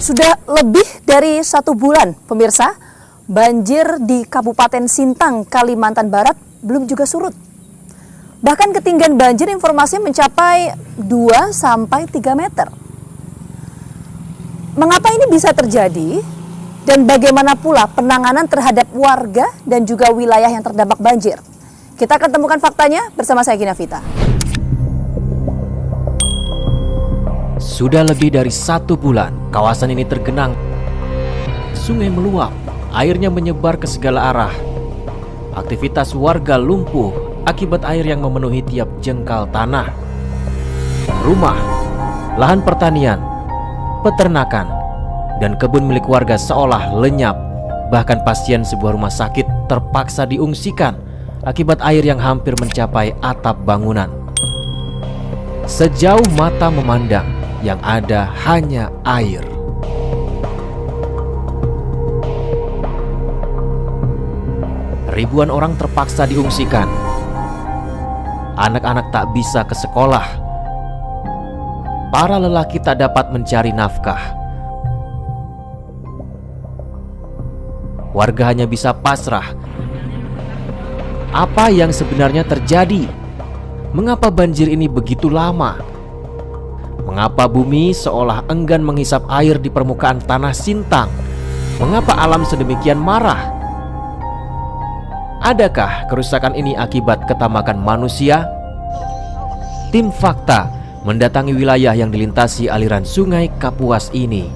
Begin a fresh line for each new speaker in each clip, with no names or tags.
Sudah lebih dari 1 bulan, pemirsa, banjir di Kabupaten Sintang, Kalimantan Barat belum juga surut. Bahkan ketinggian banjir informasinya mencapai 2-3 meter. Mengapa ini bisa terjadi? Dan bagaimana pula penanganan terhadap warga dan juga wilayah yang terdampak banjir? Kita akan temukan faktanya bersama saya Gina Vita.
Sudah lebih dari 1 bulan, kawasan ini tergenang. Sungai meluap, airnya menyebar ke segala arah. Aktivitas warga lumpuh akibat air yang memenuhi tiap jengkal tanah. Rumah, lahan pertanian, peternakan, dan kebun milik warga seolah lenyap. Bahkan pasien sebuah rumah sakit terpaksa diungsikan akibat air yang hampir mencapai atap bangunan. Sejauh mata memandang, yang ada hanya air. Ribuan orang terpaksa diungsikan. Anak-anak tak bisa ke sekolah. Para lelaki tak dapat mencari nafkah. Warga hanya bisa pasrah. Apa yang sebenarnya terjadi? Mengapa banjir ini begitu lama? Mengapa bumi seolah enggan menghisap air di permukaan tanah Sintang? Mengapa alam sedemikian marah? Adakah kerusakan ini akibat ketamakan manusia? Tim Fakta mendatangi wilayah yang dilintasi aliran sungai Kapuas ini.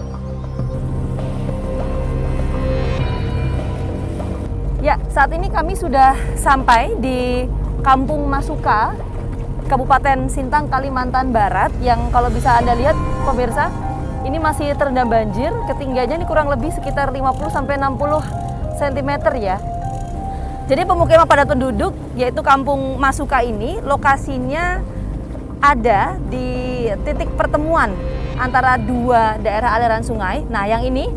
Ya, saat ini kami sudah sampai di Kampung Masuka, Kabupaten Sintang, Kalimantan Barat, yang kalau bisa Anda lihat, pemirsa, ini masih terendam banjir. Ketinggiannya ini kurang lebih sekitar 50-60 cm ya. Jadi pemukiman padat penduduk, yaitu Kampung Masuka ini, lokasinya ada di titik pertemuan antara 2 daerah aliran sungai. Nah, yang ini,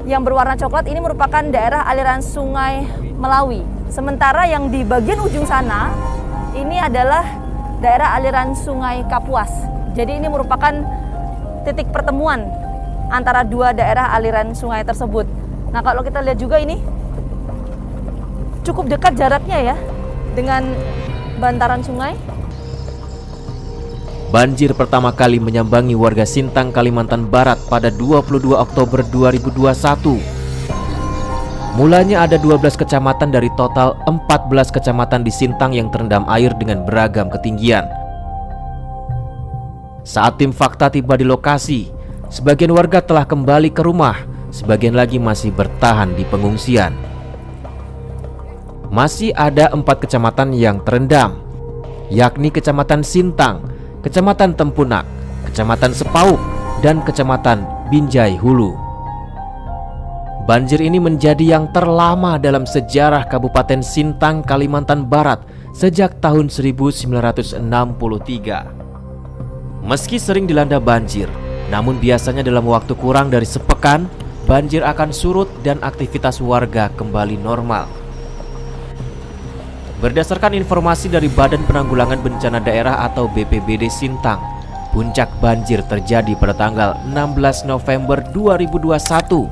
yang berwarna coklat ini merupakan daerah aliran sungai Melawi. Sementara yang di bagian ujung sana, ini adalah daerah aliran sungai Kapuas. Jadi ini merupakan titik pertemuan antara 2 daerah aliran sungai tersebut. Nah, kalau kita lihat juga ini cukup dekat jaraknya ya dengan bantaran sungai.
Banjir pertama kali menyambangi warga Sintang, Kalimantan Barat pada 22 Oktober 2021. Mulanya ada 12 kecamatan dari total 14 kecamatan di Sintang yang terendam air dengan beragam ketinggian. Saat tim Fakta tiba di lokasi, sebagian warga telah kembali ke rumah, sebagian lagi masih bertahan di pengungsian. Masih ada 4 kecamatan yang terendam, yakni Kecamatan Sintang, Kecamatan Tempunak, Kecamatan Sepauk, dan Kecamatan Binjai Hulu. Banjir ini menjadi yang terlama dalam sejarah Kabupaten Sintang, Kalimantan Barat sejak tahun 1963. Meski sering dilanda banjir, namun biasanya dalam waktu kurang dari sepekan, banjir akan surut dan aktivitas warga kembali normal. Berdasarkan informasi dari Badan Penanggulangan Bencana Daerah atau BPBD Sintang, puncak banjir terjadi pada tanggal 16 November 2021.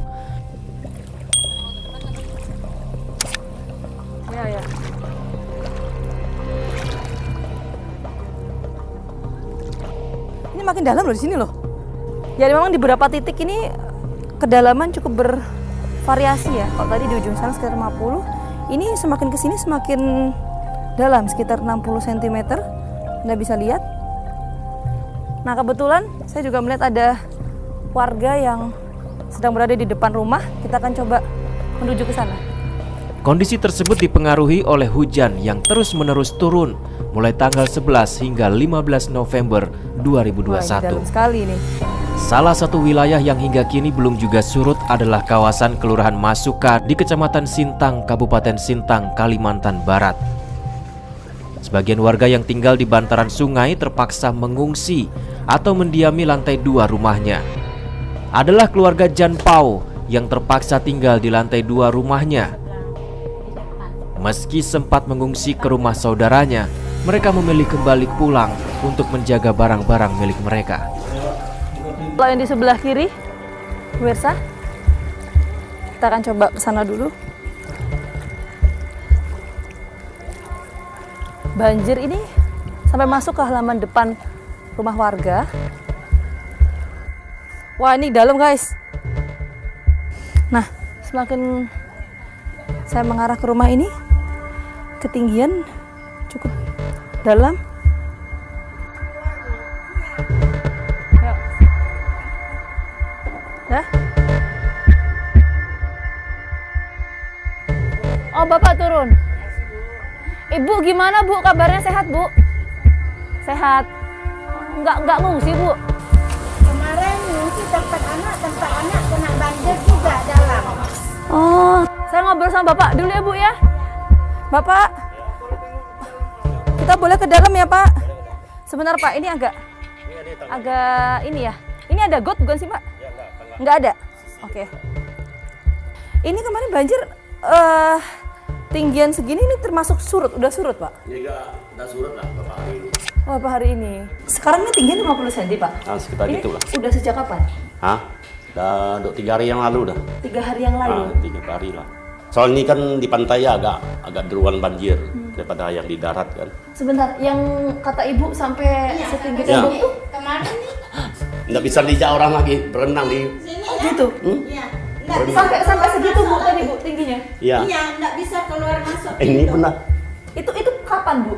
Ini makin dalam loh di sini loh. Jadi memang di beberapa titik ini kedalaman cukup bervariasi ya. Kalau tadi di ujung sana sekitar 50, ini semakin ke sini semakin dalam, sekitar 60 cm. Anda bisa lihat. Nah, kebetulan saya juga melihat ada warga yang sedang berada di depan rumah. Kita akan coba menuju ke sana.
Kondisi tersebut dipengaruhi oleh hujan yang terus-menerus turun mulai tanggal 11 hingga 15 November 2021.
Wah, ini dalam sekali nih.
Salah satu wilayah yang hingga kini belum juga surut adalah kawasan Kelurahan Masuka di Kecamatan Sintang, Kabupaten Sintang, Kalimantan Barat. Sebagian warga yang tinggal di bantaran sungai terpaksa mengungsi atau mendiami lantai 2 rumahnya. Adalah keluarga Jan Pau yang terpaksa tinggal di lantai 2 rumahnya. Meski sempat mengungsi ke rumah saudaranya, mereka memilih kembali pulang untuk menjaga barang-barang milik mereka.
Kalau yang di sebelah kiri, pemirsa, kita akan coba ke sana dulu. Banjir ini sampai masuk ke halaman depan rumah warga. Wah, ini dalam guys. Nah, semakin saya mengarah ke rumah ini, ketinggian cukup dalam. Yuk. Ya. Oh, Bapak turun. Ibu gimana Bu? Kabarnya sehat Bu? Sehat. Enggak ngungsi Bu?
Kemarin ngungsi tempat anak kena banjir juga dalam.
Oh, saya ngobrol sama Bapak dulu ya Bu ya. Bapak, kita boleh ke dalam ya Pak? Sebentar Pak, ini agak ini ya. Ini ada got bukan sih Pak? Enggak ada. Oke. Ini kemarin banjir tinggian segini ini termasuk surut, udah surut Pak?
Ya udah surut lah beberapa hari ini.
Oh, beberapa hari ini. Sekarang ini tinggian 50 cm Pak?
Nah, sekitar
Ini
gitu lah.
udah sejak kapan?
Hah? Udah 3 hari yang lalu dah.
3 hari yang lalu?
3 hari lah. Soal ini kan di pantai ya agak duluan banjir daripada yang di darat kan.
Sebentar, yang kata Ibu sampai setinggi
Ya.
tembok itu?
Kemarin nih
Nggak bisa dijak orang lagi berenang di.
sini
Oh,
ya.
gitu?
Iya. Nggak bisa
Sampai segitu Bu tadi Bu tingginya?
Iya.
Iya, nggak bisa keluar masuk.
Ini
gitu.
benar.
Itu kapan Bu?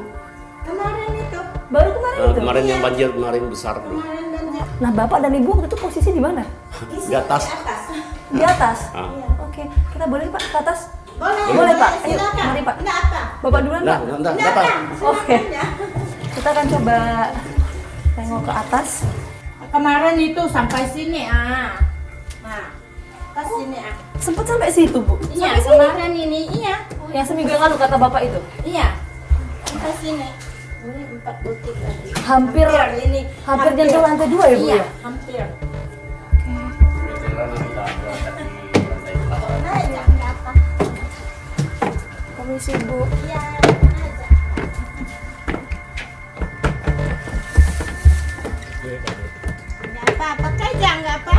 Kemarin itu.
Baru kemarin itu?
Kemarin yang banjir kemarin besar tuh.
Kemarin banjir.
Nah Bapak dan Ibu waktu itu posisi di mana?
Di atas.
Di atas.
Di atas?
Ah.
Oke, kita boleh Pak ke atas?
Boleh,
Pak. Ayo,
silakan.
mari, Pak.
Nggak apa.
Bapak duluan
Nah,
Pak?
enggak
Nggak
apa.
apa.
Oke.
Silakan ya.
Kita akan coba tengok ke atas.
Kemarin itu sampai sini Nah, pas sini
Sempat sampai situ Bu?
Iya,
Sampai sini?
kemarin ini iya.
Oh, yang seminggu yang lalu kata Bapak itu?
Iya. Sampai sini. Ini 43 lagi.
Hampir
ini.
nyentuh lantai 2 ya Bu
Iya,
ya?
hampir.
Nah,
Nah, jangan apa.
Komisi Bu.
Iya, aja. Nggak apa, pakai aja nggak apa.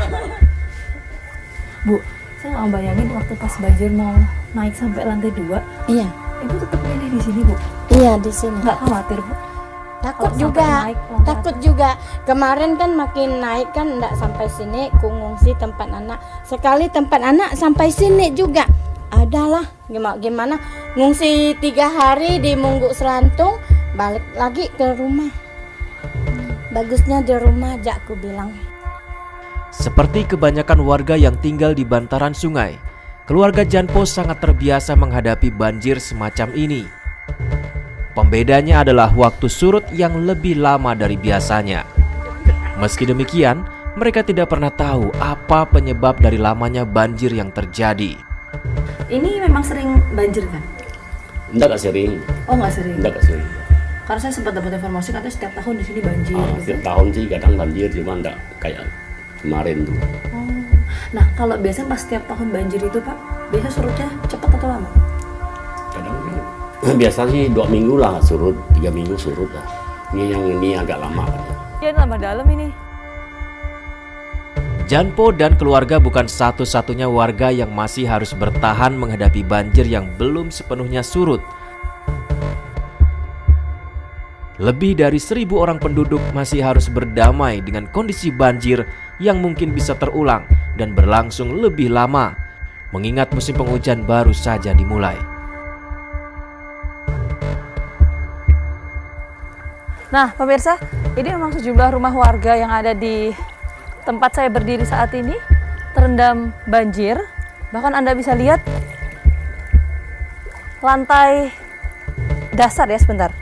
Bu, saya nggak bayangin waktu pas banjir mau naik sampai lantai 2,
Iya,
Ibu tetap milih di sini Bu?
iya di sini.
Nggak khawatir Bu?
Takut
Kalau
juga,
sampai naik, lompat.
takut juga. Kemarin kan makin naik kan enggak sampai sini, ku ngungsi tempat anak. Sekali tempat anak sampai sini juga. Adalah gimana ngungsi 3 hari di Mungguk Selantung, balik lagi ke rumah. Bagusnya di rumah aja aku bilang.
Seperti kebanyakan warga yang tinggal di bantaran sungai, keluarga Janpo sangat terbiasa menghadapi banjir semacam ini. Pembedanya adalah waktu surut yang lebih lama dari biasanya. Meski demikian, mereka tidak pernah tahu apa penyebab dari lamanya banjir yang terjadi.
Ini memang sering banjir kan?
enggak sering.
Oh nggak sering?
Enggak sering.
Karena saya sempat dapat informasi katanya setiap tahun di sini banjir. Gitu.
Setiap tahun sih kadang banjir cuma enggak kayak kemarin tuh.
Oh. Nah kalau biasanya pas setiap tahun banjir itu Pak, biasanya surutnya cepat atau lama?
Kadang biasa sih 2 minggu lah surut, 3 minggu surut lah. Ini agak lama kan ya.
Ya tambah dalam ini.
Janpo dan keluarga bukan satu-satunya warga yang masih harus bertahan menghadapi banjir yang belum sepenuhnya surut. Lebih dari 1.000 orang penduduk masih harus berdamai dengan kondisi banjir yang mungkin bisa terulang dan berlangsung lebih lama, mengingat musim penghujan baru saja dimulai.
Nah pemirsa, ini memang sejumlah rumah warga yang ada di tempat saya berdiri saat ini terendam banjir. Bahkan Anda bisa lihat lantai dasar ya sebentar.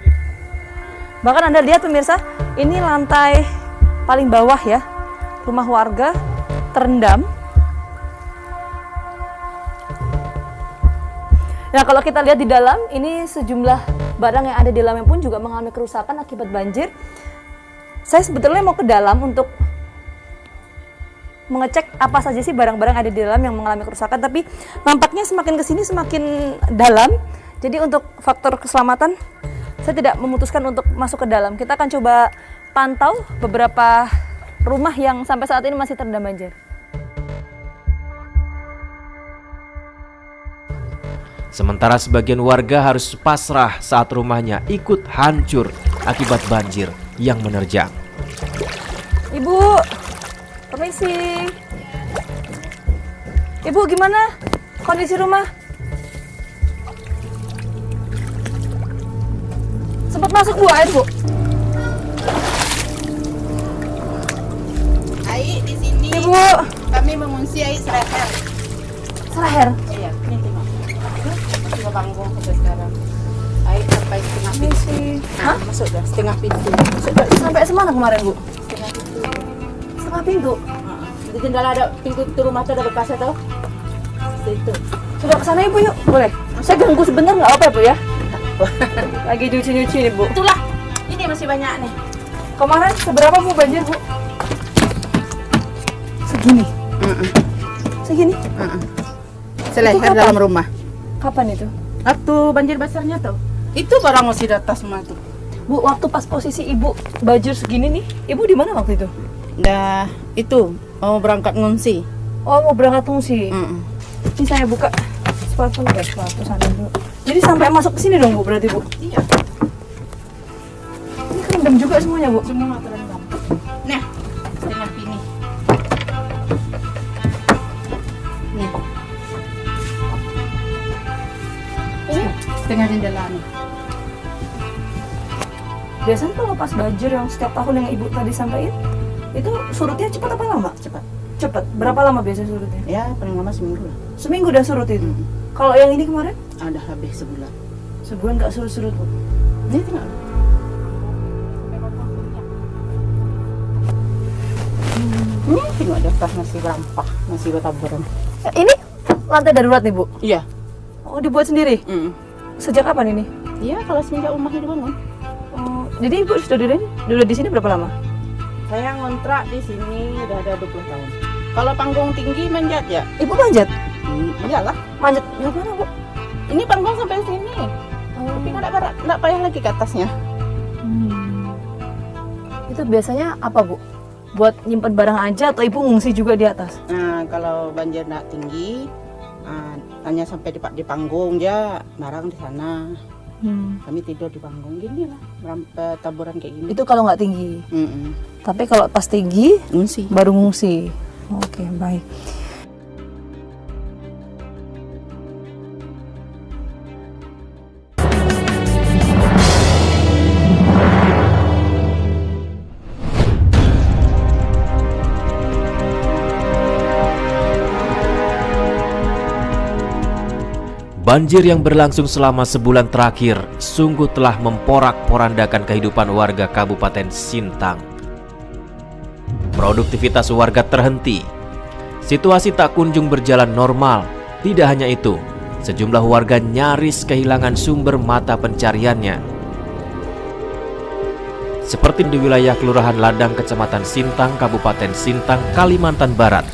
Bahkan Anda lihat pemirsa, ini lantai paling bawah ya, rumah warga terendam. Nah kalau kita lihat di dalam, ini sejumlah barang yang ada di dalamnya pun juga mengalami kerusakan akibat banjir. Saya sebetulnya mau ke dalam untuk mengecek apa saja sih barang-barang ada di dalam yang mengalami kerusakan, tapi nampaknya semakin kesini semakin dalam. Jadi untuk faktor keselamatan saya tidak memutuskan untuk masuk ke dalam. Kita akan coba pantau beberapa rumah yang sampai saat ini masih terendam banjir.
Sementara sebagian warga harus pasrah saat rumahnya ikut hancur akibat banjir yang menerjang.
Ibu, permisi. Ibu, gimana kondisi rumah? Sempat masuk Bu air, Bu?
Air di sini
Ibu,
kami mengungsi air Seraher.
Seraher.
Iya, ini tengok. Masih panggung sampai sekarang. Air sampai setengah pintu.
Permisi. Hah?
Masuk dah setengah pintu.
Sampai semana kemarin, Bu?
Setengah pintu.
Setengah pintu.
Di jendela ada pintu rumah tuh ada bekasnya tau. Situ.
Sudah kesana Ibu yuk, boleh? Saya ganggu sebentar nggak apa-apa Bu ya? Lagi nyuci-nyuci nih Bu.
Itulah. Ini masih banyak nih.
Kemarin seberapa Bu banjir Bu? Segini. Segini.
Seleher
Itu kapan?
dalam rumah.
Kapan itu?
Waktu banjir besarnya tuh. Itu barang masih di atas semua tuh.
Bu, waktu pas posisi Ibu banjir segini nih, Ibu di mana waktu itu?
Dah itu mau berangkat ngungsi.
Oh, mau berangkat ngungsi. Ini saya buka sepatu sana dulu. Jadi sampai masuk ke sini dong Bu berarti Bu?
Iya.
Ini kerendam juga semuanya Bu?
Semua terendam. Nah, setengah ini. Nih.
Ini
Setengah jendela nih.
biasanya kalau pas banjir yang setiap tahun yang Ibu tadi sampaikan, itu surutnya cepat apa lama?
Cepat.
Cepat. Berapa lama biasanya surutnya?
Ya, paling lama seminggu lah.
Seminggu udah surut itu. Kalau yang ini kemarin?
Ada habis sebulan.
Sebulan nggak surut-surut Bu.
Ini tengok. Tengok di atas masih rampah, masih bertaburan.
Ini lantai darurat nih Bu?
Iya.
Oh, dibuat sendiri? Sejak kapan ini?
Iya, kalau semenjak rumahnya dibangun.
Oh, jadi Ibu sudah di sini berapa lama?
Saya ngontrak di sini udah ada 20 tahun. Kalau panggung tinggi manjat ya?
Ibu manjat?
Iyalah.
Manjat yang mana Bu?
Ini panggung sampai sini. Tapi nggak payah lagi ke atasnya.
Itu biasanya apa Bu? Buat nyimpen barang aja atau Ibu ngungsi juga di atas?
Nah, kalau banjir nggak tinggi, hanya sampai di panggung ya, barang di sana. Kami tidur di panggung gini lah, taburan kayak gini.
Itu kalau nggak tinggi.
Mm-mm.
Tapi kalau pas tinggi
Ngungsi.
baru ngungsi. Oke, baik.
Banjir yang berlangsung selama sebulan terakhir sungguh telah memporak-porandakan kehidupan warga Kabupaten Sintang. Produktivitas warga terhenti. Situasi tak kunjung berjalan normal. Tidak hanya itu, sejumlah warga nyaris kehilangan sumber mata pencariannya. Seperti di wilayah Kelurahan Ladang, Kecamatan Sintang, Kabupaten Sintang, Kalimantan Barat,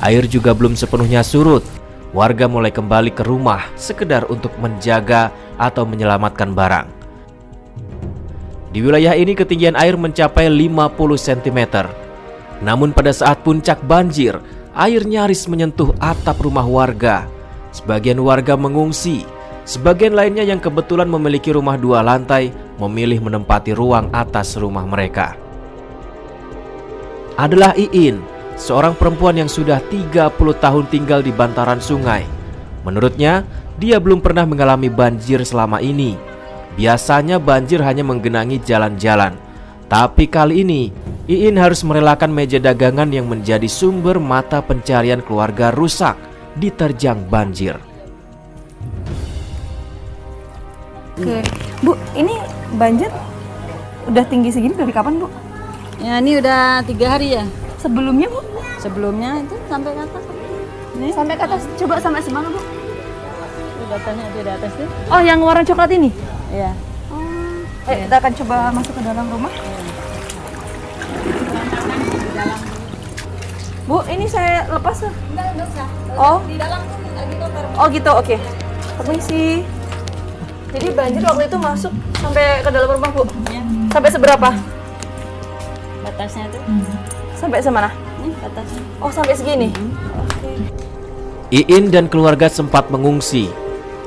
air juga belum sepenuhnya surut. Warga mulai kembali ke rumah sekedar untuk menjaga atau menyelamatkan barang. Di wilayah ini ketinggian air mencapai 50 cm. Namun pada saat puncak banjir, air nyaris menyentuh atap rumah warga. Sebagian warga mengungsi, sebagian lainnya yang kebetulan memiliki rumah 2 lantai memilih menempati ruang atas rumah mereka. Adalah Iin, seorang perempuan yang sudah 30 tahun tinggal di bantaran sungai. Menurutnya, dia belum pernah mengalami banjir selama ini. Biasanya banjir hanya menggenangi jalan-jalan. Tapi kali ini, Iin harus merelakan meja dagangan yang menjadi sumber mata pencarian keluarga rusak diterjang banjir.
Oke, Bu, ini banjir udah tinggi segini dari kapan Bu?
Ya ini udah 3 hari ya.
Sebelumnya Bu?
Sebelumnya itu sampai ke atas. Ini
Sampai ke atas, coba sampai semana Bu?
datanya ada di atas tuh.
Oh, yang warna coklat ini?
Iya.
Kita akan coba masuk ke dalam rumah. Bu, ini saya lepas lah.
Enggak usah.
Oh,
Di dalam tuh lagi kotor.
oh gitu, oke. Permisi. Jadi banjir waktu itu masuk sampai ke dalam rumah Bu?
Ya.
Sampai seberapa?
Batasnya tuh.
Sampai semana?
Ini batasnya.
Oh, sampai segini?
Iin dan keluarga sempat mengungsi.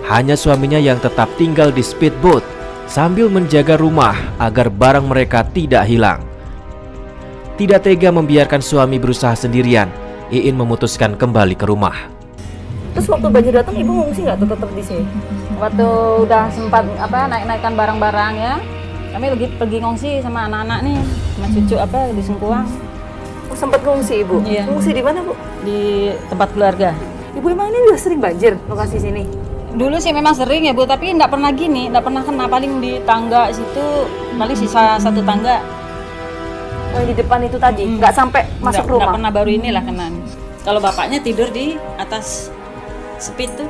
Hanya suaminya yang tetap tinggal di speedboat sambil menjaga rumah agar barang mereka tidak hilang. Tidak tega membiarkan suami berusaha sendirian, Iin memutuskan kembali ke rumah.
Terus waktu banjir datang ibu ngungsi nggak tuh tetap di sini?
Waktu udah sempat naik-naikkan barang-barang ya, kami lagi pergi ngungsi sama anak-anak nih, sama cucu di Sengkuang,
Oh, sempat ngungsi ibu?
Iya.
Ngungsi di mana bu?
di tempat keluarga.
Ibu emang ini udah sering banjir lokasi sini?
Dulu sih memang sering ya Bu, tapi enggak pernah gini, enggak pernah kena, paling di tangga situ, paling sisa satu tangga.
Oh, yang di depan itu tadi? Nggak sampai masuk rumah?
Enggak pernah, baru inilah kena. Kalau bapaknya tidur di atas speed tuh,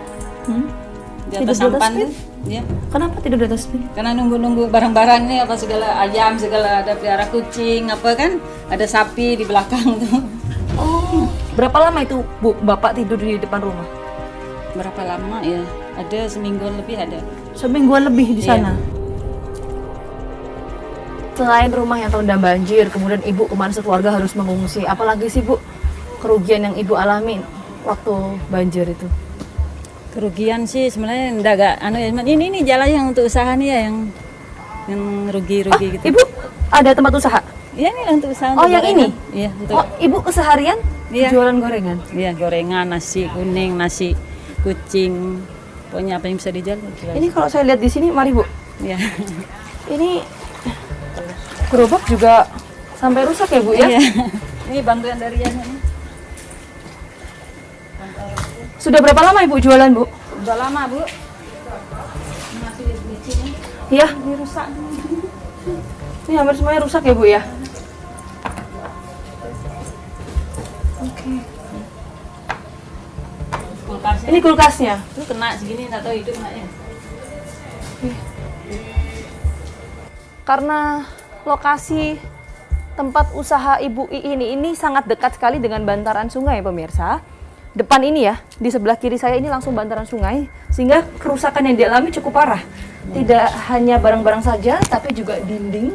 di
Tidur
atas
di atas
sampan
speed?
tuh. Ya.
Kenapa tidur di atas speed?
Karena nunggu-nunggu barang-barang nih, apa segala ayam, segala ada pelihara kucing, apa kan, ada sapi di belakang tuh.
Oh, berapa lama itu bu bapak tidur di depan rumah?
Berapa lama ya? Ada semingguan lebih ada.
Semingguan lebih di
Iya.
sana. Selain rumah yang terendam banjir, kemudian ibu kemarin sekeluarga harus mengungsi. Apalagi sih bu kerugian yang ibu alami waktu banjir itu?
Kerugian sih sebenarnya enggak ini jalan yang untuk usaha nih ya yang rugi-rugi gitu.
Ibu ada tempat usaha?
Iya nih untuk usaha.
Oh,
untuk
yang
gorengan.
ini?
Iya, untuk
Oh, ibu keseharian
Iya.
jualan gorengan?
iya, gorengan, nasi kuning, nasi kucing. Pokoknya apa yang bisa dijual. jual.
Ini kalau saya lihat di sini, mari bu.
Iya.
Ini gerobak juga sampai rusak ya bu ya?
Iya. Ini bantuan dari Yana nih.
Sudah berapa lama ibu jualan bu?
Udah lama, Bu. Masih di sini.
Iya,
Ini rusak.
ini hampir semuanya rusak ya bu ya? Oke.
Kulkasnya
Ini kulkasnya.
itu kena segini, enggak tahu hidup enggak ya.
Karena lokasi tempat usaha Ibu ini sangat dekat sekali dengan bantaran sungai pemirsa. Depan ini ya, di sebelah kiri saya ini langsung bantaran sungai, sehingga kerusakan yang dialami cukup parah. Tidak hanya barang-barang saja, tapi juga dinding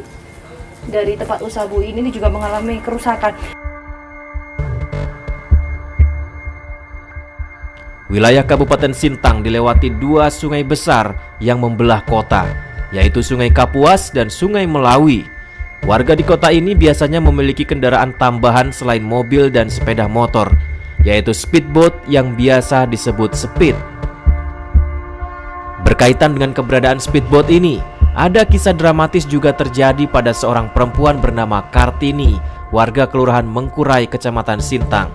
dari tempat usaha Bu ini juga mengalami kerusakan.
Wilayah Kabupaten Sintang dilewati dua sungai besar yang membelah kota, yaitu Sungai Kapuas dan Sungai Melawi. Warga di kota ini biasanya memiliki kendaraan tambahan selain mobil dan sepeda motor, yaitu speedboat yang biasa disebut speed. Berkaitan dengan keberadaan speedboat ini, ada kisah dramatis juga terjadi pada seorang perempuan bernama Kartini, warga Kelurahan Mengkurai, Kecamatan Sintang.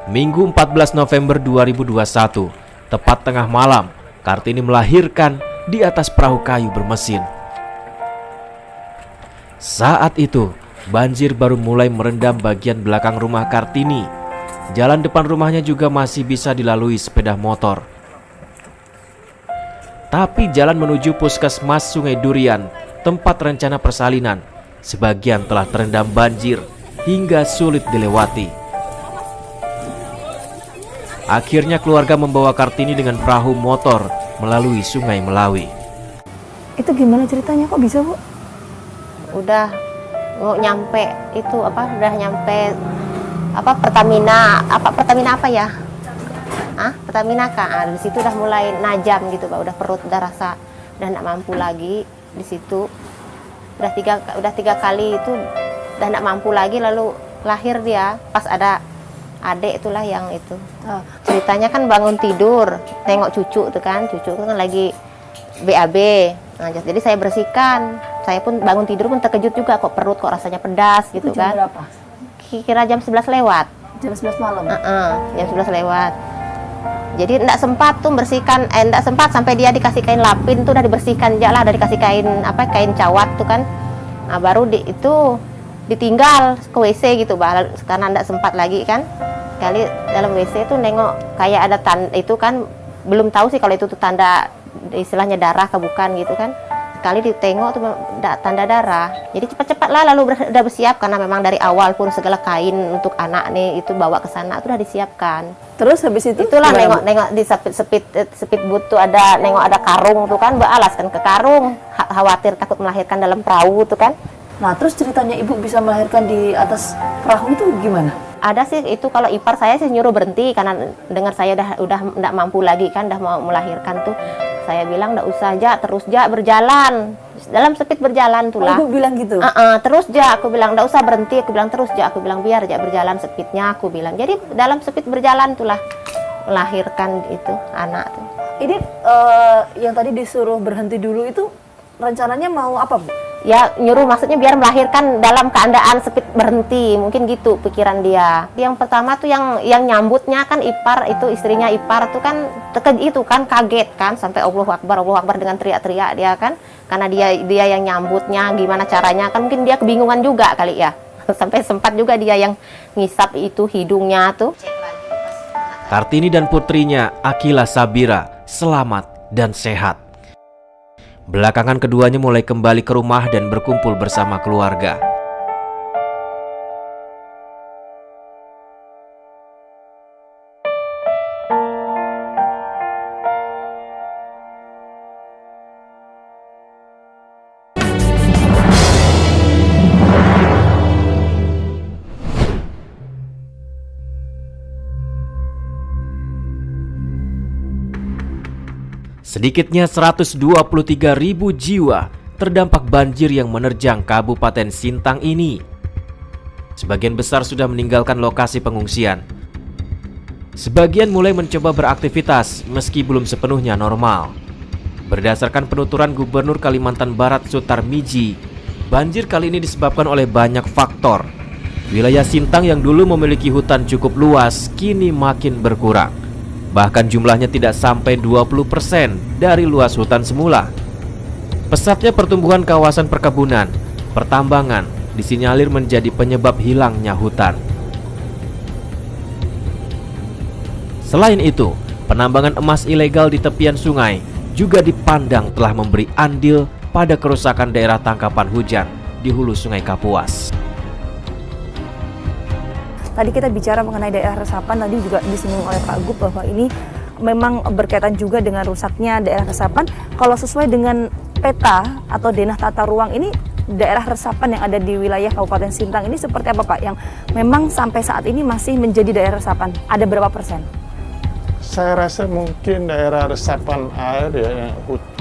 Minggu 14 November 2021, tepat tengah malam, Kartini melahirkan di atas perahu kayu bermesin. Saat itu, banjir baru mulai merendam bagian belakang rumah Kartini. Jalan depan rumahnya juga masih bisa dilalui sepeda motor. Tapi jalan menuju Puskesmas Sungai Durian, tempat rencana persalinan, sebagian telah terendam banjir hingga sulit dilewati. Akhirnya keluarga membawa Kartini dengan perahu motor melalui Sungai Melawi.
Itu gimana ceritanya, kok bisa Bu?
Udah mau nyampe itu udah nyampe Pertamina apa ya, Pertamina kan, di situ udah mulai najam gitu Pak, udah perut udah rasa udah nggak mampu lagi di situ, udah tiga kali itu udah nggak mampu lagi, lalu lahir dia pas ada adik itulah yang itu. Ceritanya kan bangun tidur tengok cucu tuh kan, cucu kan lagi BAB. Nah, jadi saya bersihkan. Saya pun bangun tidur pun terkejut juga, kok perut kok rasanya pedas gitu
Itu
kan.
jam berapa?
Kira jam 11 lewat.
Jam 11 malam?
Jam 11 lewat. Jadi enggak sempat tuh bersihkan, enggak sempat sampai dia dikasih kain lapin tuh udah dibersihkan aja lah, udah dikasih kain cawat tuh kan. Nah, baru itu ditinggal ke WC gitu, Bah, karena enggak sempat lagi kan. Kali dalam WC tuh nengok kayak ada tanda itu kan, belum tahu sih kalau itu tuh tanda istilahnya darah ke bukan gitu kan. Sekali ditengok tuh tanda darah. Jadi cepat-cepat lah lalu udah bersiap, karena memang dari awal pun segala kain untuk anak nih itu bawa ke sana tuh udah disiapkan.
Terus habis itu?
Itulah nengok di speedboat tuh ada ada karung tuh kan, beralaskan ke karung, khawatir takut melahirkan dalam perahu tuh kan.
Nah terus ceritanya Ibu bisa melahirkan di atas perahu itu gimana?
Ada sih itu, kalau ipar saya sih nyuruh berhenti karena dengar saya udah nggak mampu lagi kan, udah mau melahirkan tuh. Saya bilang nggak usah Ja, terus Ja berjalan. Dalam sepit berjalan tuh lah.
Ibu bilang gitu.
Terus Ja, aku bilang nggak usah berhenti, aku bilang terus Ja, aku bilang biar Ja berjalan sepitnya, aku bilang. Jadi dalam sepit berjalan tuh lah melahirkan itu anak tuh.
Ini yang tadi disuruh berhenti dulu itu rencananya mau apa, Bu?
Ya nyuruh maksudnya biar melahirkan dalam keadaan sepit berhenti, mungkin gitu pikiran dia. Yang pertama tuh yang nyambutnya kan ipar, itu istrinya ipar tuh kan itu kan kaget kan, sampai Allahu Akbar dengan teriak-teriak dia kan, karena dia yang nyambutnya, gimana caranya kan, mungkin dia kebingungan juga kali ya. Sampai sempat juga dia yang ngisap itu hidungnya tuh.
Kartini dan putrinya Akila Sabira selamat dan sehat. Belakangan keduanya mulai kembali ke rumah dan berkumpul bersama keluarga. Sedikitnya 123.000 jiwa terdampak banjir yang menerjang Kabupaten Sintang ini. Sebagian besar sudah meninggalkan lokasi pengungsian. Sebagian mulai mencoba beraktivitas meski belum sepenuhnya normal. Berdasarkan penuturan Gubernur Kalimantan Barat Sutarmiji, banjir kali ini disebabkan oleh banyak faktor. Wilayah Sintang yang dulu memiliki hutan cukup luas kini makin berkurang. Bahkan jumlahnya tidak sampai 20% dari luas hutan semula. Pesatnya pertumbuhan kawasan perkebunan, pertambangan disinyalir menjadi penyebab hilangnya hutan. Selain itu, penambangan emas ilegal di tepian sungai juga dipandang telah memberi andil pada kerusakan daerah tangkapan hujan di hulu Sungai Kapuas.
Tadi kita bicara mengenai daerah resapan, tadi juga disinggung oleh Pak Gub bahwa ini memang berkaitan juga dengan rusaknya daerah resapan. Kalau sesuai dengan peta atau denah tata ruang ini, daerah resapan yang ada di wilayah Kabupaten Sintang ini seperti apa, Pak? Yang memang sampai saat ini masih menjadi daerah resapan, ada berapa persen?
Saya rasa mungkin daerah resapan air ya, yang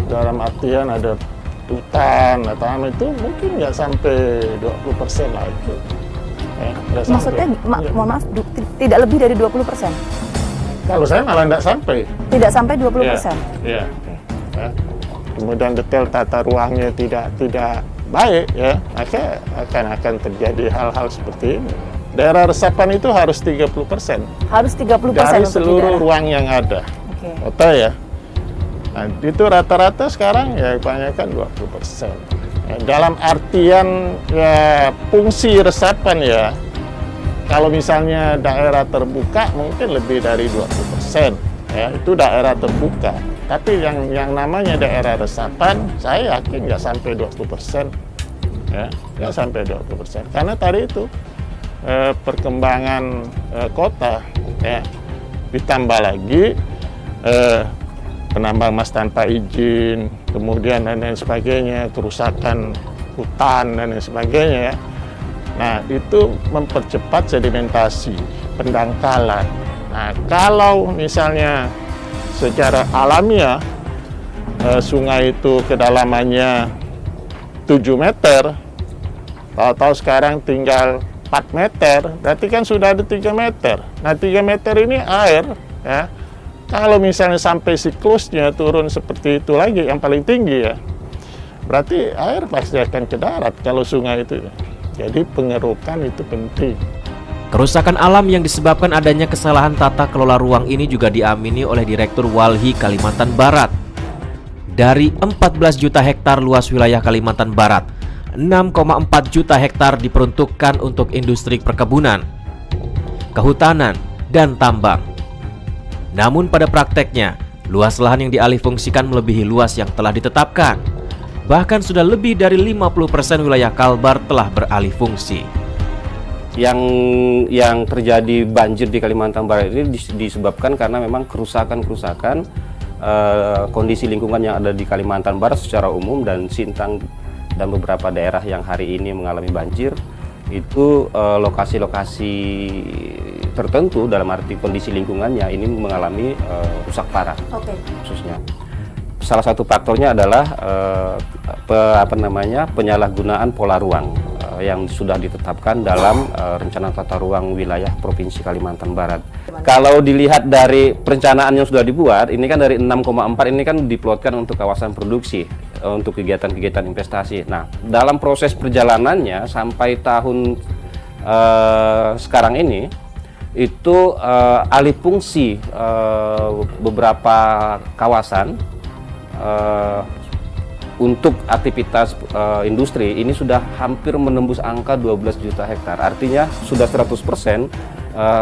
dalam artian ada hutan atau itu mungkin nggak sampai 20% lagi.
Maksudnya, mohon maaf, tidak lebih dari 20%?
Kalau saya malah tidak sampai.
Tidak sampai 20%?
Iya. Ya. Kemudian detail tata ruangnya tidak baik, ya, maka akan terjadi hal-hal seperti ini. Daerah resapan itu harus 30%.
Harus 30%
dari
untuk
seluruh ruang yang ada.
Oke.
Oke ya. Nah, itu rata-rata sekarang ya kebanyakan 20%. Dalam artian ya fungsi resapan ya, kalau misalnya daerah terbuka mungkin lebih dari 20%, ya itu daerah terbuka. Tapi yang namanya daerah resapan, saya yakin nggak sampai 20%, ya nggak sampai 20%. Karena tadi itu perkembangan kota, ya ditambah lagi penambang emas tanpa izin, kemudian dan lain sebagainya, kerusakan hutan dan lain sebagainya. Ya. Nah, itu mempercepat sedimentasi, pendangkalan. Nah, kalau misalnya secara alamiah sungai itu kedalamannya 7 meter, tahu-tahu sekarang tinggal 4 meter, berarti kan sudah ada 3 meter. Nah, 3 meter ini air, ya. Kalau misalnya sampai siklusnya turun seperti itu lagi, yang paling tinggi ya, berarti air pasti akan ke darat kalau sungai itu. Jadi pengerukan itu penting.
Kerusakan alam yang disebabkan adanya kesalahan tata kelola ruang ini juga diamini oleh Direktur Walhi Kalimantan Barat. Dari 14 juta hektar luas wilayah Kalimantan Barat, 6,4 juta hektar diperuntukkan untuk industri perkebunan, kehutanan, dan tambang. Namun pada prakteknya, luas lahan yang dialihfungsikan melebihi luas yang telah ditetapkan. Bahkan sudah lebih dari 50% wilayah Kalbar telah beralih fungsi.
Yang terjadi banjir di Kalimantan Barat ini disebabkan karena memang kerusakan kondisi lingkungan yang ada di Kalimantan Barat secara umum dan Sintang dan beberapa daerah yang hari ini mengalami banjir itu lokasi-lokasi tertentu dalam arti kondisi lingkungannya ini mengalami rusak parah.
Oke.
Khususnya salah satu faktornya adalah penyalahgunaan pola ruang yang sudah ditetapkan dalam rencana tata ruang wilayah Provinsi Kalimantan Barat. Kalau dilihat dari perencanaan yang sudah dibuat, ini kan dari 6,4 ini kan diplotkan untuk kawasan produksi, untuk kegiatan-kegiatan investasi. Nah, dalam proses perjalanannya sampai tahun sekarang ini, itu alih fungsi beberapa kawasan untuk aktivitas industri ini sudah hampir menembus angka 12 juta hektar. Artinya sudah 100%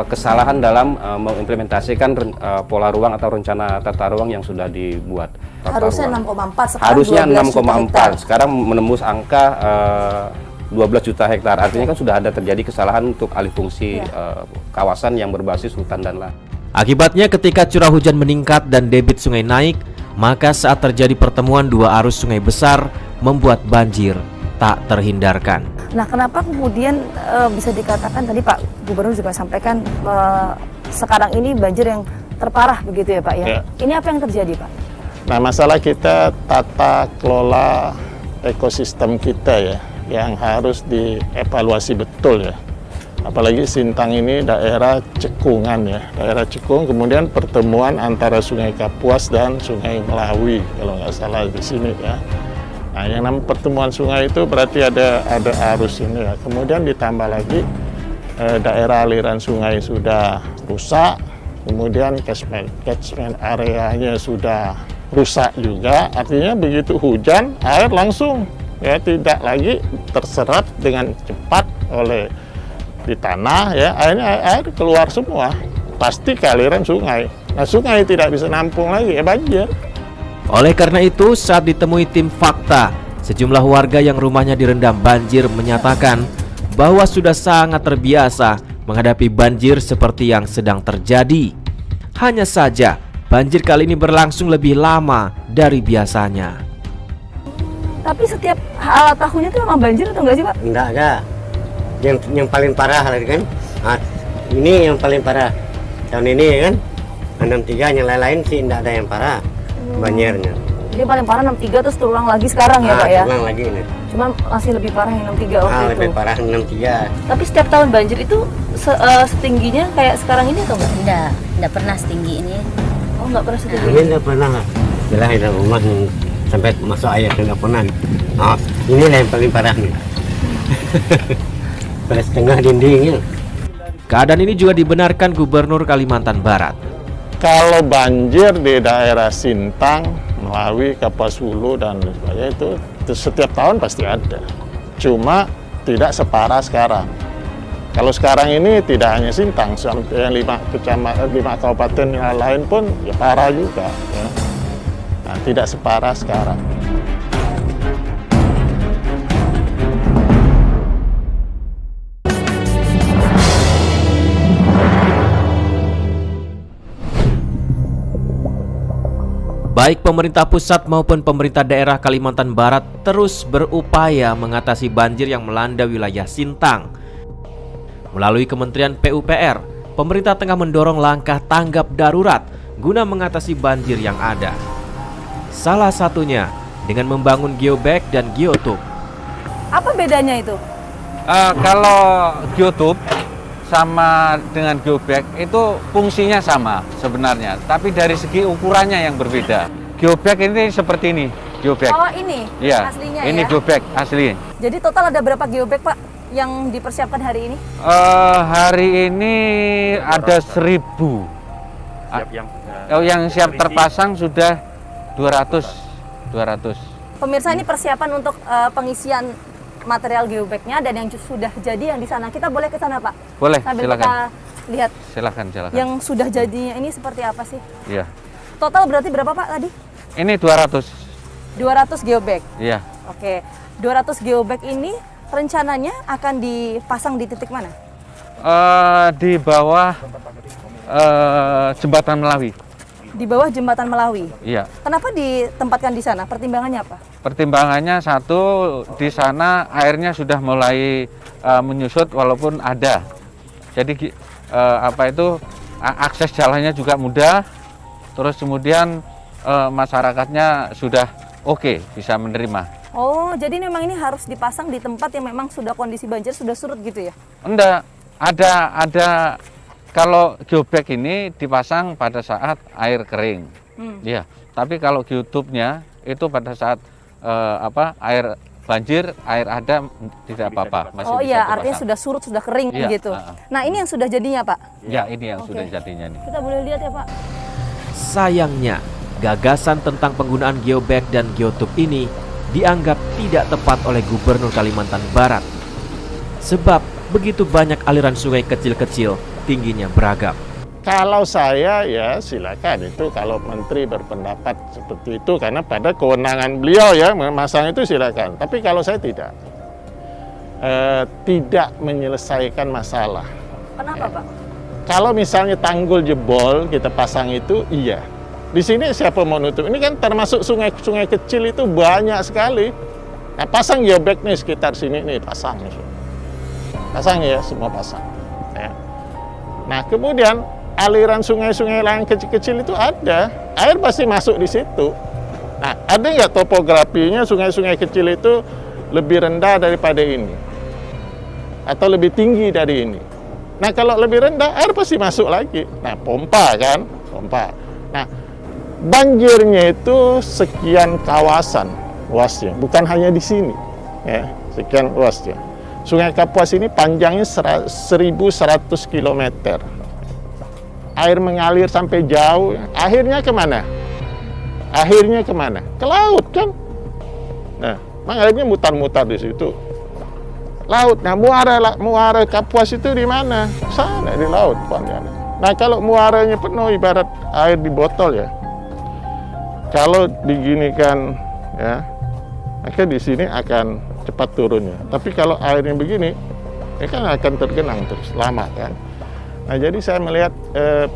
kesalahan dalam mengimplementasikan pola ruang atau rencana tata ruang yang sudah dibuat.
Harusnya 6,4, sekarang
harusnya
12 juta hektar.
6,4, sekarang menembus angka 12 juta hektar. Artinya kan sudah ada terjadi kesalahan untuk alih fungsi kawasan yang berbasis hutan dan lahan.
Akibatnya ketika curah hujan meningkat dan debit sungai naik, maka saat terjadi pertemuan dua arus sungai besar membuat banjir tak terhindarkan.
Nah, kenapa kemudian bisa dikatakan tadi Pak Gubernur juga sampaikan sekarang ini banjir yang terparah begitu ya Pak ya?
Ya.
Ini apa yang terjadi Pak?
Nah, masalah kita tata kelola ekosistem kita ya, yang harus dievaluasi betul ya. Apalagi Sintang ini daerah cekungan ya, daerah cekung, kemudian pertemuan antara Sungai Kapuas dan Sungai Melawi kalau nggak salah di sini ya. Nah, yang namanya pertemuan sungai itu berarti ada arus ini ya. Kemudian ditambah lagi daerah aliran sungai sudah rusak, kemudian catchment areanya sudah rusak juga. Artinya begitu hujan, air langsung ya tidak lagi terserap dengan cepat oleh di tanah ya, air keluar semua pasti ke aliran sungai. Nah, sungai tidak bisa nampung lagi ya banjir.
Oleh karena itu, saat ditemui tim fakta, sejumlah warga yang rumahnya direndam banjir menyatakan bahwa sudah sangat terbiasa menghadapi banjir seperti yang sedang terjadi. Hanya saja, banjir kali ini berlangsung lebih lama dari biasanya.
Tapi setiap tahunnya itu memang banjir atau enggak sih Pak?
Enggak ada. Yang paling parah lagi kan, ini yang paling parah tahun ini kan 63, yang lain-lain sih enggak ada yang parah banjirnya.
Jadi paling parah 63 terus terulang lagi sekarang ya Pak ya?
Terulang lagi ini.
Cuman masih lebih parah yang 63 waktu itu.
Lebih parah 63.
Tapi setiap tahun banjir itu setingginya kayak sekarang ini atau enggak?
Enggak pernah setinggi ini.
Oh, enggak pernah setinggi
Ini enggak pernah. Jelas ada rumah sampai masuk air enggak pernah. Ini yang paling parah nih. Pada setengah dindingnya.
Keadaan ini juga dibenarkan Gubernur Kalimantan Barat.
Kalau banjir di daerah Sintang, Melawi, Kapuas Hulu dan sebagainya itu setiap tahun pasti ada. Cuma tidak separah sekarang. Kalau sekarang ini tidak hanya Sintang, sampai yang 5 kabupaten yang lain pun ya parah juga. Ya. Nah, tidak separah sekarang.
Baik pemerintah pusat maupun pemerintah daerah Kalimantan Barat terus berupaya mengatasi banjir yang melanda wilayah Sintang. Melalui Kementerian PUPR, pemerintah tengah mendorong langkah tanggap darurat guna mengatasi banjir yang ada. Salah satunya dengan membangun geobag dan geotube.
Apa bedanya itu?
Kalau geotube sama dengan geobag itu fungsinya sama sebenarnya, tapi dari segi ukurannya yang berbeda. Geobag ini seperti ini, geobag.
Oh, ini
ya,
aslinya
ini
ya?
geobag asli.
Jadi total ada berapa geobag Pak yang dipersiapkan hari ini?
Hari ini ada 1000. Yang siap terpasang sudah 200.
Pemirsa, ini persiapan untuk pengisian material geobagnya dan yang sudah jadi yang di sana. Kita boleh ke sana Pak?
Boleh,
sambil
silakan.
kita lihat.
Silakan.
Yang sudah jadinya ini seperti apa sih?
Iya.
Total berarti berapa Pak tadi?
Ini 200.
200 geobag.
Iya.
Oke. 200 geobag ini rencananya akan dipasang di titik mana?
Di bawah jembatan Melawi.
Di bawah jembatan Melawi.
Iya.
Kenapa ditempatkan di sana? Pertimbangannya apa?
Pertimbangannya satu, di sana airnya sudah mulai menyusut walaupun ada. Jadi akses jalannya juga mudah. Terus kemudian masyarakatnya sudah oke, bisa menerima.
Oh, jadi memang ini harus dipasang di tempat yang memang sudah kondisi banjir, sudah surut gitu ya?
Enggak, ada kalau geobag ini dipasang pada saat air kering. Iya, tapi kalau geotube-nya itu pada saat air banjir, air ada tidak apa-apa.
Oh iya, artinya sudah surut, sudah kering gitu. Nah, ini yang sudah jadinya, Pak?
Ya, ini yang sudah jadinya nih.
Kita boleh lihat ya, Pak?
Sayangnya, gagasan tentang penggunaan geobag dan geotube ini dianggap tidak tepat oleh Gubernur Kalimantan Barat. Sebab begitu banyak aliran sungai kecil-kecil, tingginya beragam.
Kalau saya ya silakan, itu kalau menteri berpendapat seperti itu karena pada kewenangan beliau ya memasang itu silakan. Tapi kalau saya tidak menyelesaikan masalah.
Kenapa, Pak?
Kalau misalnya tanggul jebol kita pasang itu iya. Di sini siapa mau nutup? Ini kan termasuk sungai-sungai kecil itu banyak sekali. Nah, pasang geobag nih sekitar sini nih, pasang ya, semua pasang. Ya. Nah, kemudian aliran sungai-sungai lain kecil-kecil itu ada, air pasti masuk di situ. Nah, ada nggak topografinya sungai-sungai kecil itu lebih rendah daripada ini? Atau lebih tinggi dari ini? Nah, kalau lebih rendah, air pasti masuk lagi. Nah, pompa kan? Pompa. Nah, banjirnya itu sekian kawasan luasnya, bukan hanya di sini. Ya, sekian luasnya. Sungai Kapuas ini panjangnya 1.100 km. Air mengalir sampai jauh. Akhirnya kemana? Ke laut kan? Nah, airnya mutar-mutar di situ. Laut. Nah, muara Kapuas itu di mana? Sana di laut panjangnya. Nah, kalau muaranya penuh ibarat air di botol ya. Kalau diginikan ya, maka di sini akan cepat turunnya. Tapi kalau airnya begini, ini kan akan tergenang terus lama kan. Nah, jadi saya melihat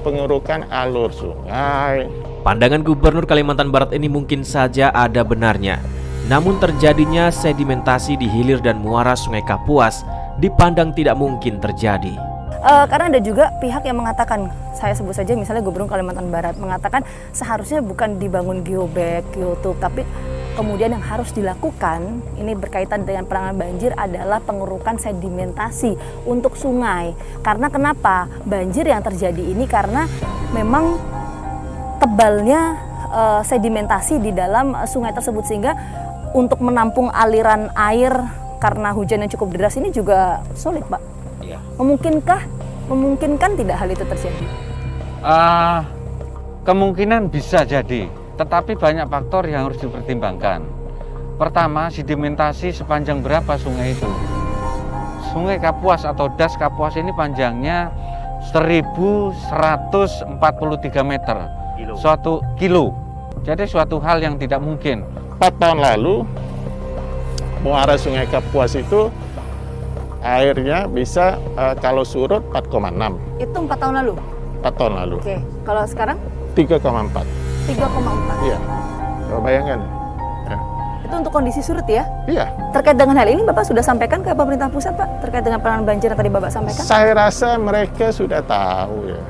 pengurukan alur sungai.
Pandangan Gubernur Kalimantan Barat ini mungkin saja ada benarnya. Namun terjadinya sedimentasi di hilir dan muara Sungai Kapuas dipandang tidak mungkin terjadi.
Karena ada juga pihak yang mengatakan, saya sebut saja misalnya Gubernur Kalimantan Barat mengatakan seharusnya bukan dibangun geobag, geotube, tapi kemudian yang harus dilakukan ini berkaitan dengan penanganan banjir adalah pengurukan sedimentasi untuk sungai. Karena kenapa? Banjir yang terjadi ini karena memang tebalnya sedimentasi di dalam sungai tersebut, sehingga untuk menampung aliran air karena hujan yang cukup deras ini juga sulit, Pak.
Iya.
Memungkinkan tidak hal itu terjadi?
Kemungkinan bisa jadi. Tetapi banyak faktor yang harus dipertimbangkan. Pertama, sedimentasi sepanjang berapa sungai itu? Sungai Kapuas atau Das Kapuas ini panjangnya 1.143 meter. Suatu kilo. Jadi suatu hal yang tidak mungkin.
4 tahun lalu, muara Sungai Kapuas itu airnya bisa kalau surut 4,6.
Itu 4 tahun lalu?
4 tahun lalu.
Oke, kalau sekarang?
3,4.
3,4.
Iya. Coba bayangkan. Ya.
Itu untuk kondisi surut ya?
Iya.
Terkait dengan hal ini Bapak sudah sampaikan ke pemerintah pusat, Pak, terkait dengan penanganan banjir yang tadi Bapak sampaikan?
Saya rasa mereka sudah tahu ya.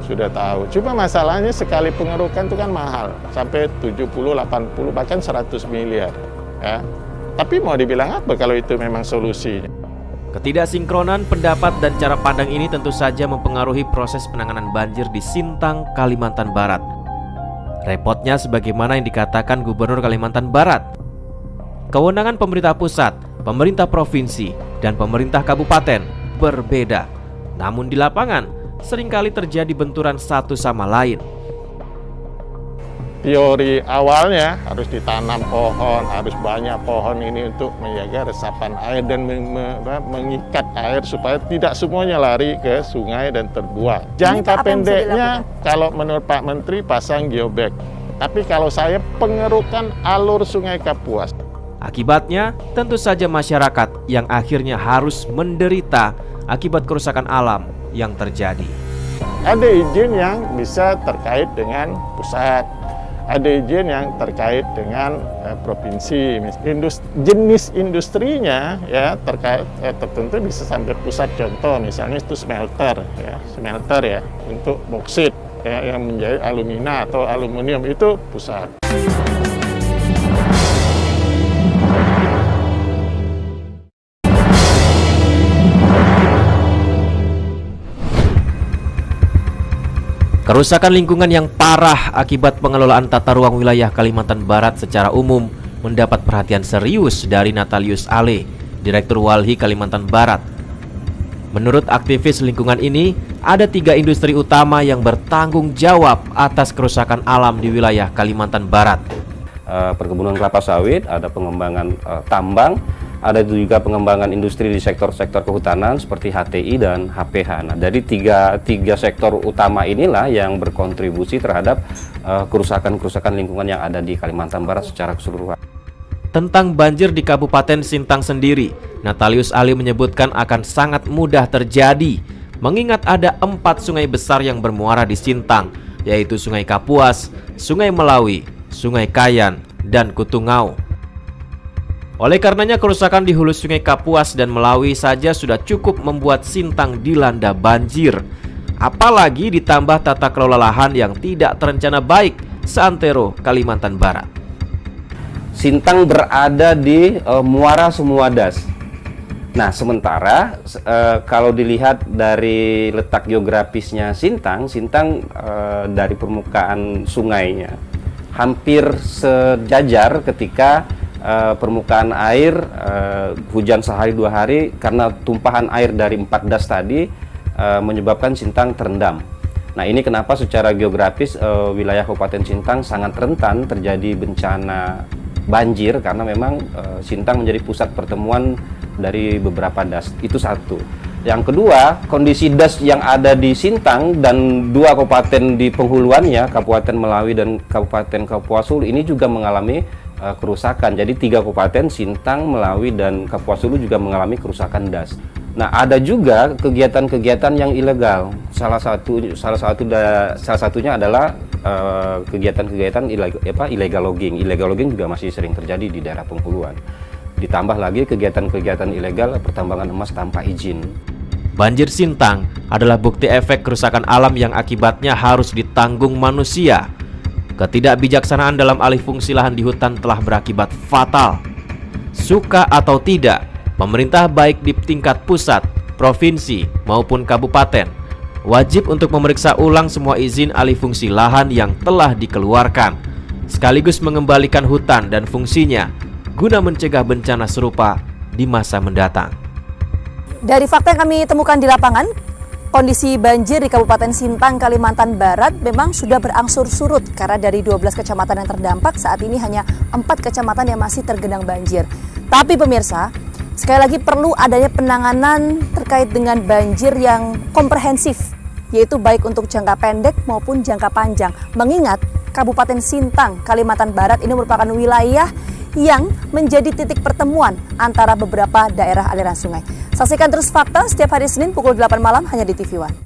Sudah tahu. Cuma masalahnya sekali pengerukan itu kan mahal. Sampai 70, 80, bahkan 100 miliar. Ya. Tapi mau dibilang apa kalau itu memang solusinya?
Ketidaksinkronan pendapat dan cara pandang ini tentu saja mempengaruhi proses penanganan banjir di Sintang, Kalimantan Barat. Repotnya sebagaimana yang dikatakan Gubernur Kalimantan Barat. Kewenangan pemerintah pusat, pemerintah provinsi, dan pemerintah kabupaten berbeda. Namun di lapangan seringkali terjadi benturan satu sama lain.
Teori awalnya harus ditanam pohon, harus banyak pohon ini untuk menjaga resapan air dan mengikat air supaya tidak semuanya lari ke sungai dan terbuang. Jangka pendeknya kalau menurut Pak Menteri pasang geobag. Tapi kalau saya pengerukan alur Sungai Kapuas.
Akibatnya tentu saja masyarakat yang akhirnya harus menderita akibat kerusakan alam yang terjadi.
Ada izin yang bisa terkait dengan pusat, ada izin yang terkait dengan provinsi. Jenis industrinya ya terkait tertentu bisa sampai pusat. Contoh misalnya itu smelter ya untuk boksit ya, yang menjadi alumina atau aluminium itu pusat.
Kerusakan lingkungan yang parah akibat pengelolaan tata ruang wilayah Kalimantan Barat secara umum mendapat perhatian serius dari Natalius Ale, Direktur Walhi Kalimantan Barat. Menurut aktivis lingkungan ini, ada 3 industri utama yang bertanggung jawab atas kerusakan alam di wilayah Kalimantan Barat.
Perkebunan kelapa sawit, ada pengembangan tambang, ada juga pengembangan industri di sektor-sektor kehutanan seperti HTI dan HPH. Nah, dari tiga sektor utama inilah yang berkontribusi terhadap kerusakan-kerusakan lingkungan yang ada di Kalimantan Barat secara keseluruhan.
Tentang banjir di Kabupaten Sintang sendiri, Natalius Ali menyebutkan akan sangat mudah terjadi, mengingat ada 4 sungai besar yang bermuara di Sintang, yaitu Sungai Kapuas, Sungai Melawi, Sungai Kayan, dan Kutungau. Oleh karenanya kerusakan di hulu Sungai Kapuas dan Melawi saja sudah cukup membuat Sintang dilanda banjir. Apalagi ditambah tata kelola lahan yang tidak terencana baik seantero Kalimantan Barat.
Sintang berada di muara Sumuadas. Nah, sementara kalau dilihat dari letak geografisnya Sintang dari permukaan sungainya hampir sejajar ketika permukaan air hujan sehari 2 hari karena tumpahan air dari 4 das tadi menyebabkan Sintang terendam. Nah, ini kenapa secara geografis wilayah Kabupaten Sintang sangat rentan terjadi bencana banjir karena memang Sintang menjadi pusat pertemuan dari beberapa das. Itu satu. Yang kedua, kondisi das yang ada di Sintang dan 2 kabupaten di penghuluannya, Kabupaten Melawi dan Kabupaten Kapuas Hulu ini juga mengalami kerusakan. Jadi 3 kabupaten Sintang, Melawi dan Kapuas Hulu juga mengalami kerusakan das. Nah, ada juga kegiatan-kegiatan yang ilegal. Salah satunya adalah kegiatan-kegiatan illegal logging. Illegal logging juga masih sering terjadi di daerah penghuluan. Ditambah lagi kegiatan-kegiatan ilegal pertambangan emas tanpa izin.
Banjir Sintang adalah bukti efek kerusakan alam yang akibatnya harus ditanggung manusia. Ketidakbijaksanaan dalam alih fungsi lahan di hutan telah berakibat fatal. Suka atau tidak, pemerintah baik di tingkat pusat, provinsi maupun kabupaten wajib untuk memeriksa ulang semua izin alih fungsi lahan yang telah dikeluarkan, sekaligus mengembalikan hutan dan fungsinya guna mencegah bencana serupa di masa mendatang.
Dari fakta yang kami temukan di lapangan, kondisi banjir di Kabupaten Sintang, Kalimantan Barat memang sudah berangsur surut karena dari 12 kecamatan yang terdampak saat ini hanya 4 kecamatan yang masih tergenang banjir. Tapi pemirsa, sekali lagi perlu adanya penanganan terkait dengan banjir yang komprehensif, yaitu baik untuk jangka pendek maupun jangka panjang. Mengingat Kabupaten Sintang, Kalimantan Barat ini merupakan wilayah yang menjadi titik pertemuan antara beberapa daerah aliran sungai. Saksikan terus Fakta setiap hari Senin pukul 8 malam hanya di TV One.